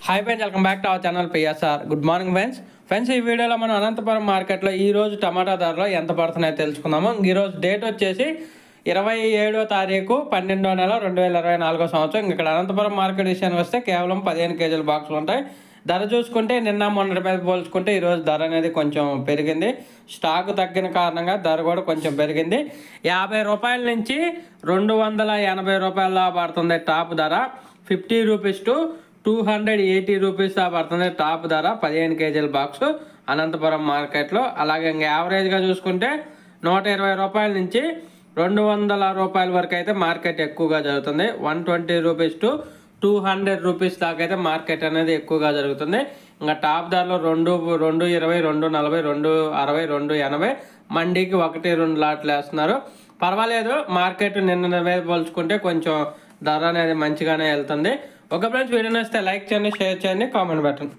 Hi friends, welcome back to our channel PSR. Good morning friends. ఈ వీడియోలో మనం అనంతపురం మార్కెట్లో ఈరోజు టమాటా ధరలు ఎంత పడుతున్నాయో తెలుసుకుందాము. ఈరోజు డేట్ వచ్చేసి 27వ తారీఖు 12వ నెల 2024 సంవత్సరం. ఇక్కడ అనంతపురం మార్కెట్ విషయానికి వస్తే కేవలం 15 కేజీల బాక్సులు ఉంటాయి. ధర చూసుకుంటే నిన్న మొన్నటి మీద పోల్చుకుంటే ఈరోజు ధర అనేది కొంచెం పెరిగింది. స్టాక్ తగ్గిన కారణంగా ధర కూడా కొంచెం పెరిగింది. 50 రూపాయల నుంచి 280 రూపాయల పడుతుంది టాప్ ధర. 50 రూపీస్ టు 280 రూపీస్ పడుతుంది టాప్ ధర 15 కేజీల బాక్స్ అనంతపురం మార్కెట్లో. అలాగే ఇంకా యావరేజ్గా చూసుకుంటే 120 రూపాయల నుంచి 200 రూపాయల వరకు అయితే మార్కెట్ ఎక్కువగా జరుగుతుంది. 120 రూపీస్ టు 200 రూపీస్ దాకా అయితే మార్కెట్ అనేది ఎక్కువగా జరుగుతుంది. ఇంకా టాప్ ధరలో 220, 240, 260, 280 మండీకి 1-2 లాట్లు వేస్తున్నారు. పర్వాలేదు, మార్కెట్ నిన్న మీద పోల్చుకుంటే కొంచెం ధర అనేది మంచిగానే వెళ్తుంది. ఒక ఫ్రెండ్స్, వీడియో నచ్చితే లైక్ చేయండి, షేర్ చేయండి, కామెంట్ పెట్టండి.